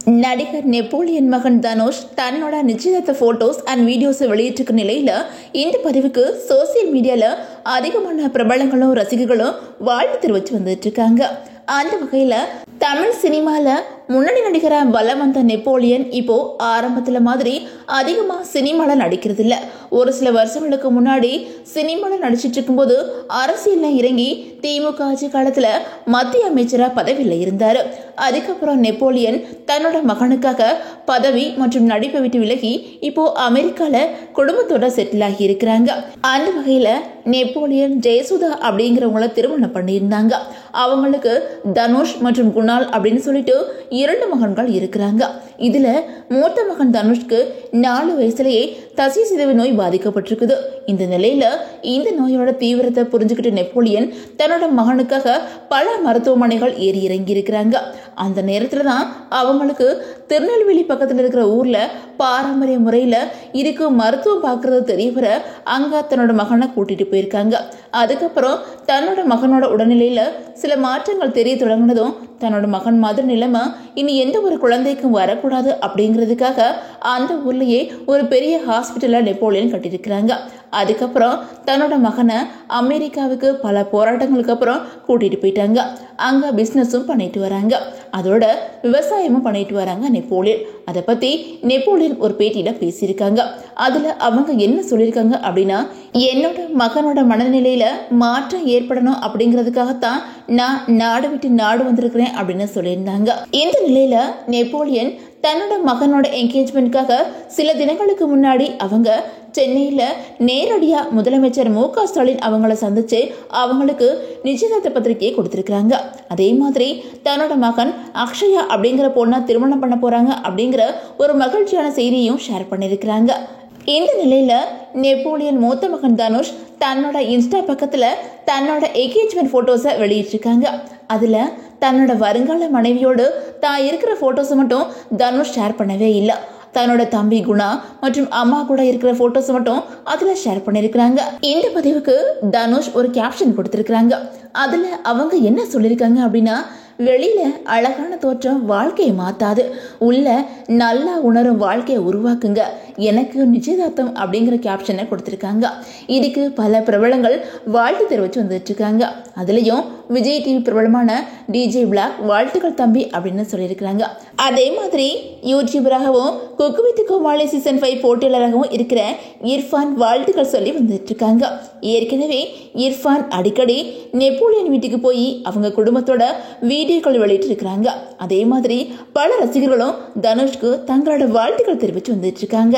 நடிகர் நெப்போலியன் மகன் தனுஷ் தன்னோட நிச்சயதார்த்த போட்டோஸ் அண்ட் வீடியோஸை வெளியிட்டிருக்க நிலையில இந்த பதிவுக்கு சோசியல் மீடியால அதிகமான பிரபலங்களும் ரசிகர்களும் வாழ்த்து தெரிவித்து வந்துட்டு இருக்காங்க. அந்த வகையில தமிழ் சினிமால முன்னணி நடிகராக வலம் வந்த நெப்போலியன் இப்போ ஆரம்பத்துல மாதிரி அதிகமா சினிமால நடிக்கிறது இல்ல. ஒரு சில வருஷங்களுக்கு முன்னாடி சினிமால நடிச்சிட்டு இருக்கும்போது அரசியல்ல இறங்கி திமுக ஆட்சி காலத்துல மத்திய அமைச்சரா பதவியில இருந்தாரு. அதுக்கப்புறம் நெப்போலியன் தன்னோட மகனுக்காக பதவி மற்றும் நடிப்பை விட்டு விலகி இப்போ அமெரிக்கால குடும்பத்தோட செட்டில் ஆகி இருக்கிறாங்க. அந்த வகையில நெப்போலியன் ஜெயசுதா அப்படிங்கிறவங்கள திருமணம் பண்ணியிருந்தாங்க. அவங்களுக்கு தனுஷ் மற்றும் குணால் அப்படின்னு சொல்லிட்டு 2 மகன்கள் இருக்கிறாங்க. இதுல மூத்த மகன் தனுஷ்க்கு 4 வயசுலயே தசை சிதைவு நோய் பாதிக்கப்பட்டிருக்குது. இந்த நிலையில இந்த நோயோட தீவிரத்தை புரிஞ்சுக்கிட்ட நெப்போலியன் தன்னோட மகனுக்காக பல மருத்துவமனைகள் ஏறி இறங்கி இருக்கிறாங்க. அந்த நேரத்துல தான் அவங்களுக்கு திருநெல்வேலி பக்கத்துல இருக்கிற ஊர்ல பாரம்பரிய முறையில இருக்கு மருத்துவம் பார்க்கறது தெரியவர அங்க தன்னோட மகனை கூட்டிட்டு போயிருக்காங்க. அதுக்கப்புறம் தன்னோட மகனோட உடல்நிலையில சில மாற்றங்கள் தெரிய தொடங்கினதும் தன்னோட மகன் மாதிரி நிலைமை இனி எந்த ஒரு குழந்தைக்கும் வரக்கூடாது அப்படிங்கிறதுக்காக அந்த ஊர்லயே ஒரு பெரிய ஹாஸ்பிட்டலை நெப்போலியன் கட்டியிருக்கிறாங்க. அதுக்கப்புறம் தன்னோட மகனை அமெரிக்காவுக்கு பல போராட்டங்களுக்கு அப்புறம் கூட்டிட்டு போயிட்டாங்க. அங்க பிசினஸும் பண்ணிட்டு வராங்க. அதோட விவசாயமும் பண்ணிட்டு வராங்க நெப்போலியன். அதை பத்தி நெப்போலியன் ஒரு பேட்டியில பேசியிருக்காங்க. அதுல அவங்க என்ன சொல்லியிருக்காங்க அப்படின்னா, என்னோட மகனோட மனநிலையில மாற்றம் ஏற்படணும் அப்படிங்கிறதுக்காகத்தான் நான் நாடு விட்டு நாடு வந்திருக்கிறேன் அப்படின்னு சொல்லியிருந்தாங்க. இந்த நிலையில நெப்போலியன் தன்னோட மகனோட என்கேஜ்மெண்ட்காக சில தினங்களுக்கு முன்னாடி அவங்க சென்னையில நேரடியா முதலமைச்சர் மு.க. ஸ்டாலின் அவங்கள சந்திச்சு அவங்களுக்கு நிச்சயதார்த்த பத்திரிகையை கொடுத்திருக்காங்க. அதே மாதிரி தன்னோட மகன் அக்ஷயா அப்படிங்கிற பொண்ணை திருமணம் பண்ண போறாங்க அப்படிங்கிற ஒரு மகிழ்ச்சியான செய்தியும் ஷேர் பண்ணியிருக்கிறாங்க. இந்த நிலையில நெப்போலியன் மூத்த மகன் தனுஷ் தன்னோட இன்ஸ்டா பக்கத்துல தன்னோட என்கேஜ்மெண்ட் போட்டோஸை வெளியிட்டிருக்காங்க. அதுல தன்னோட வருங்கால மனைவியோடு தான் இருக்கிற போட்டோஸை மட்டும் தனுஷ் ஷேர் பண்ணவே இல்லை. தன்னோட தம்பி குணா மற்றும் அம்மா கூட இருக்கிற போட்டோஸ் மட்டும் அதுல ஷேர் பண்ணிருக்காங்க. இந்த பதிவுக்கு தனுஷ் ஒரு கேப்ஷன் கொடுத்திருக்காங்க. அதுல அவங்க என்ன சொல்லிருக்காங்க அப்படின்னா, வெளியில அழகான தோற்றம் வாழ்க்கையை மாத்தாது, உள்ள நல்லா உணரும் வாழ்க்கையை உருவாக்குங்க, எனக்கு நிச்சயதார்த்தம் அப்படிங்கிற கேப்ஷனை கொடுத்திருக்காங்க. இதுக்கு பல பிரபலங்கள் வாழ்த்து தெரிவிச்சு வந்துட்டு இருக்காங்க. அதுலயும் விஜய் டிவி பிரபலமான டிஜே பிளாக் வாழ்த்துக்கள் தம்பி அப்படின்னு சொல்லியிருக்கிறாங்க. அதே மாதிரி யூடியூபராகவும் குக்கு வித் கோமாளி சீசன் 5 போட்டியாளராகவும் இருக்கிற இர்ஃபான் வாழ்த்துக்கள் சொல்லி வந்துட்டு இருக்காங்க. ஏற்கனவே இர்ஃபான் அடிக்கடி நெப்போலியன் வீட்டுக்கு போய் அவங்க குடும்பத்தோட வீடியோக்கள் வெளியிட்டு இருக்கிறாங்க. அதே மாதிரி பல ரசிகர்களும் தனுஷ்க்கு தங்களோட வாழ்த்துக்கள் தெரிவித்து வந்துட்டு இருக்காங்க.